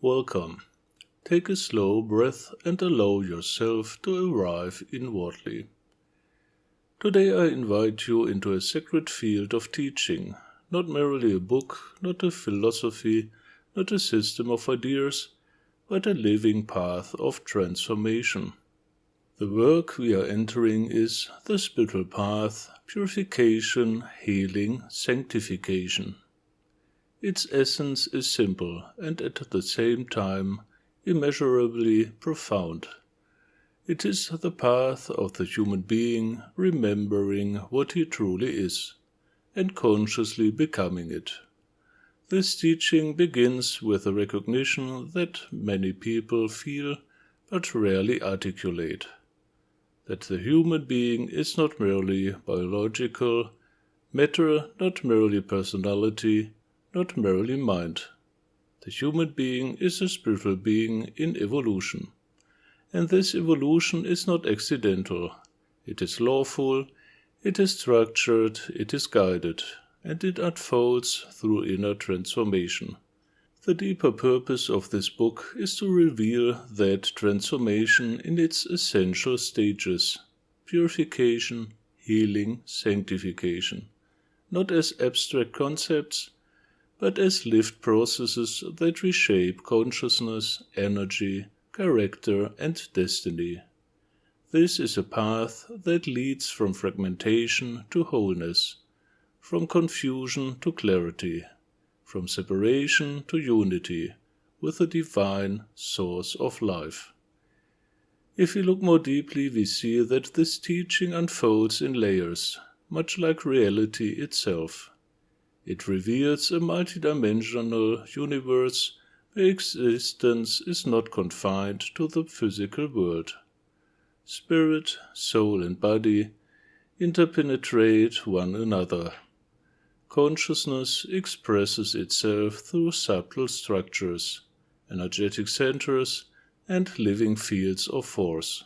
Welcome. Take a slow breath and allow yourself to arrive inwardly. Today I invite you into a sacred field of teaching, not merely a book, not a philosophy, not a system of ideas, but a living path of transformation. The work we are entering is the spiritual path, purification, healing, sanctification. Its essence is simple and at the same time immeasurably profound. It is the path of the human being remembering what he truly is and consciously becoming it. This teaching begins with the recognition that many people feel but rarely articulate, that the human being is not merely biological matter, not merely personality, not merely mind. The human being is a spiritual being in evolution. And this evolution is not accidental. It is lawful, it is structured, it is guided, and it unfolds through inner transformation. The deeper purpose of this book is to reveal that transformation in its essential stages: purification, healing, sanctification, not as abstract concepts, but as lived processes that reshape consciousness, energy, character, and destiny. This is a path that leads from fragmentation to wholeness, from confusion to clarity, from separation to unity with the divine source of life. If we look more deeply, we see that this teaching unfolds in layers, much like reality itself. It reveals a multidimensional universe where existence is not confined to the physical world. Spirit, soul, and body interpenetrate one another. Consciousness expresses itself through subtle structures, energetic centers, and living fields of force.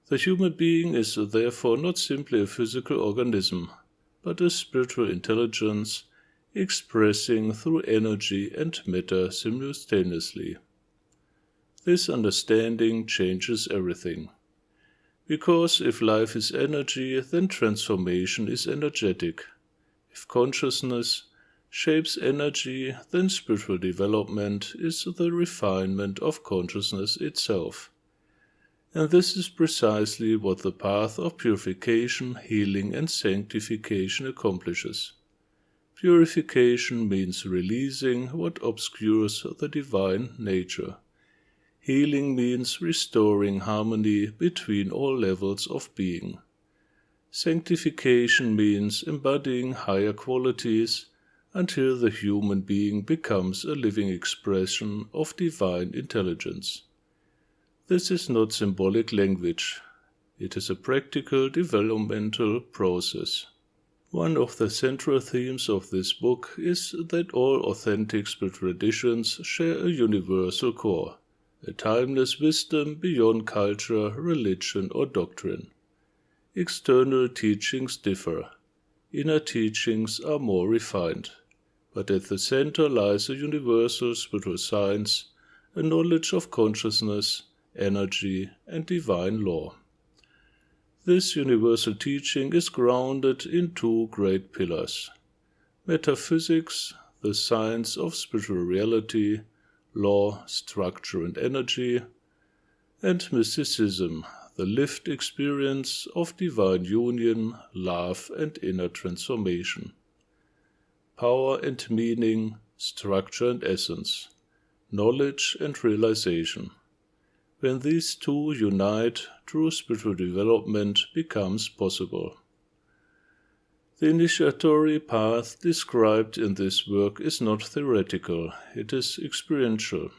The human being is therefore not simply a physical organism, but a spiritual intelligence expressing through energy and matter simultaneously. This understanding changes everything. Because if life is energy, then transformation is energetic. If consciousness shapes energy, then spiritual development is the refinement of consciousness itself. And this is precisely what the path of purification, healing, and sanctification accomplishes. Purification means releasing what obscures the divine nature. Healing means restoring harmony between all levels of being. Sanctification means embodying higher qualities until the human being becomes a living expression of divine intelligence. This is not symbolic language. It is a practical developmental process. One of the central themes of this book is that all authentic spiritual traditions share a universal core, a timeless wisdom beyond culture, religion, or doctrine. External teachings differ. Inner teachings are more refined. But at the center lies a universal spiritual science, a knowledge of consciousness, energy, and divine law. This universal teaching is grounded in two great pillars: metaphysics, the science of spiritual reality, law, structure, and energy, and mysticism, the lived experience of divine union, love, and inner transformation. Power and meaning, structure and essence, knowledge and realization. When these two unite, true spiritual development becomes possible. The initiatory path described in this work is not theoretical, it is experiential.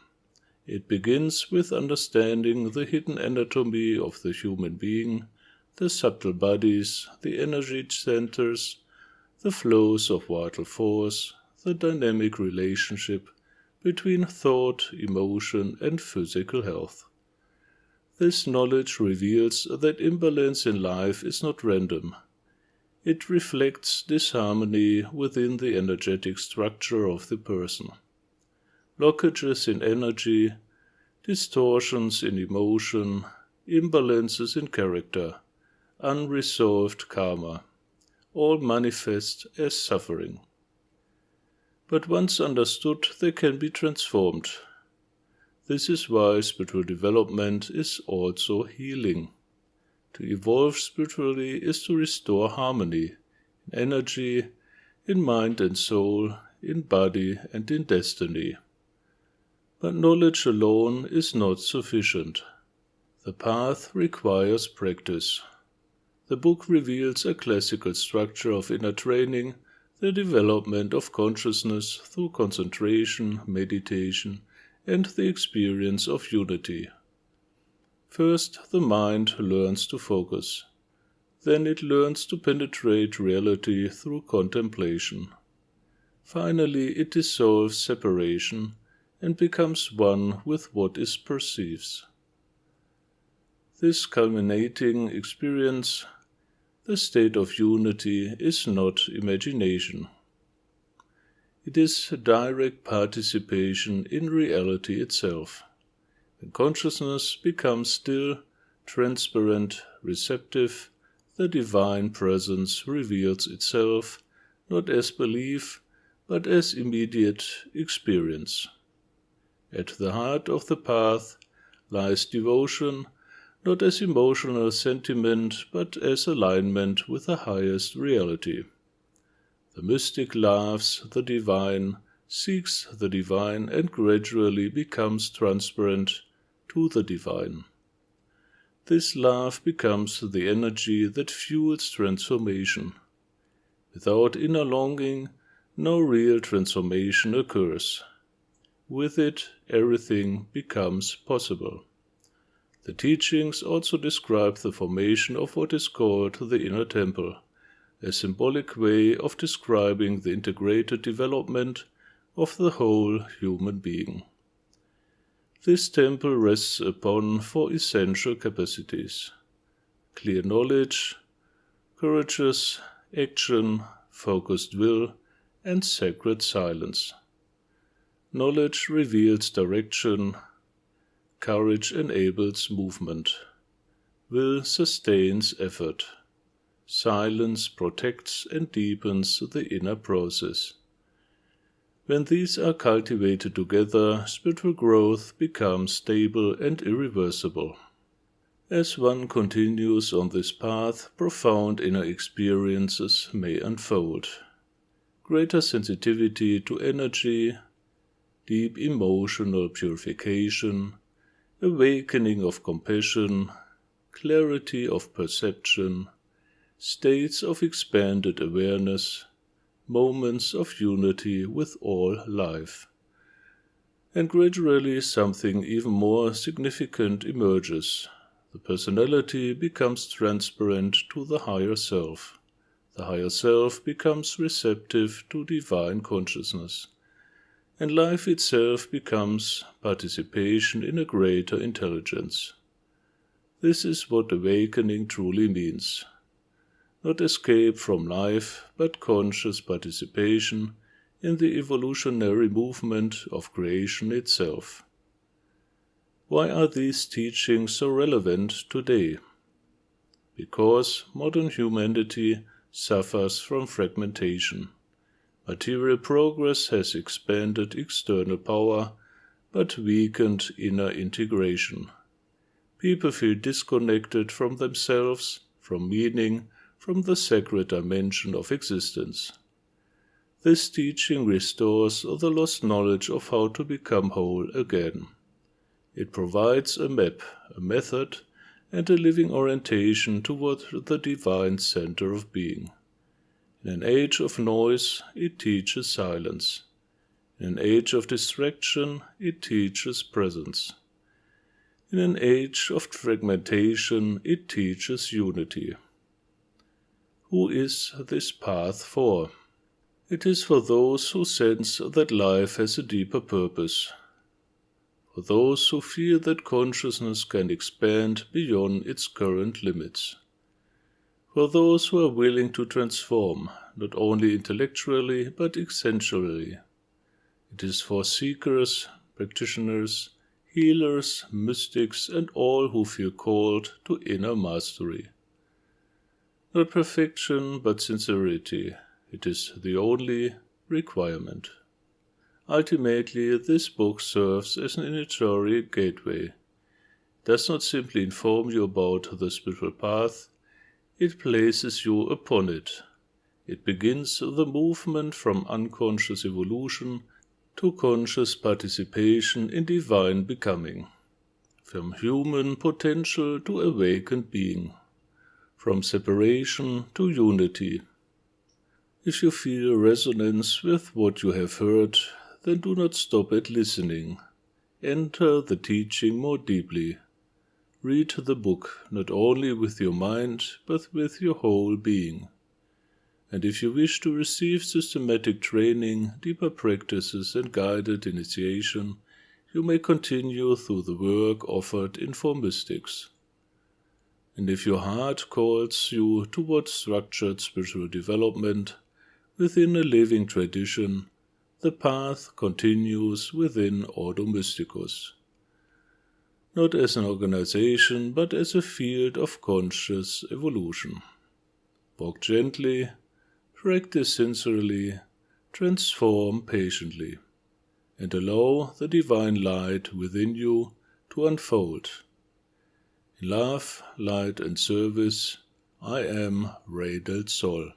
It begins with understanding the hidden anatomy of the human being, the subtle bodies, the energy centers, the flows of vital force, the dynamic relationship between thought, emotion, and physical health. This knowledge reveals that imbalance in life is not random. It reflects disharmony within the energetic structure of the person. blockages in energy, distortions in emotion, imbalances in character, unresolved karma, all manifest as suffering. But once understood, they can be transformed. This is why spiritual development is also healing. To evolve spiritually is to restore harmony in energy, in mind and soul, in body and in destiny. But knowledge alone is not sufficient. The path requires practice. The book reveals a classical structure of inner training, the development of consciousness through concentration, meditation, and the experience of unity. First, the mind learns to focus. Then it learns to penetrate reality through contemplation. Finally, it dissolves separation and becomes one with what it perceives. This culminating experience, the state of unity, is not imagination. It is direct participation in reality itself. When consciousness becomes still, transparent, receptive, the divine presence reveals itself not as belief, but as immediate experience. At the heart of the path lies devotion, not as emotional sentiment, but as alignment with the highest reality. The mystic loves the divine, seeks the divine, and gradually becomes transparent to the divine. This love becomes the energy that fuels transformation. Without inner longing, no real transformation occurs. With it, everything becomes possible. The teachings also describe the formation of what is called the inner temple, a symbolic way of describing the integrated development of the whole human being. This temple rests upon four essential capacities: clear knowledge, courageous action, focused will, and sacred silence. Knowledge reveals direction, courage enables movement, will sustains effort, silence protects and deepens the inner process. When these are cultivated together, spiritual growth becomes stable and irreversible. As one continues on this path, profound inner experiences may unfold. Greater sensitivity to energy, deep emotional purification, awakening of compassion, clarity of perception, states of expanded awareness, moments of unity with all life. And gradually something even more significant emerges. The personality becomes transparent to the higher self. The higher self becomes receptive to divine consciousness. And life itself becomes participation in a greater intelligence. This is what awakening truly means. Not escape from life, but conscious participation in the evolutionary movement of creation itself. Why are these teachings so relevant today? Because modern humanity suffers from fragmentation. Material progress has expanded external power, but weakened inner integration. People feel disconnected from themselves, from meaning, from the sacred dimension of existence. This teaching restores the lost knowledge of how to become whole again. It provides a map, a method, and a living orientation toward the divine center of being. In an age of noise, it teaches silence. In an age of distraction, it teaches presence. In an age of fragmentation, it teaches unity. Who is this path for? It is for those who sense that life has a deeper purpose, for those who feel that consciousness can expand beyond its current limits, for those who are willing to transform, not only intellectually but essentially. It is for seekers, practitioners, healers, mystics, and all who feel called to inner mastery. Not perfection, but sincerity. It is the only requirement. Ultimately, this book serves as an initiatory gateway. It does not simply inform you about the spiritual path, it places you upon it. It begins the movement from unconscious evolution to conscious participation in divine becoming, from human potential to awakened being, from separation to unity. If you feel resonance with what you have heard, then do not stop at listening. Enter the teaching more deeply. Read the book not only with your mind, but with your whole being. And if you wish to receive systematic training, deeper practices, and guided initiation, you may continue through the work offered in For Mystics. And if your heart calls you towards structured spiritual development within a living tradition, the path continues within Ordo Mysticus. Not as an organization, but as a field of conscious evolution. Walk gently, practice sincerely, transform patiently, and allow the divine light within you to unfold. In love, light, and service, I am Ray del Sol.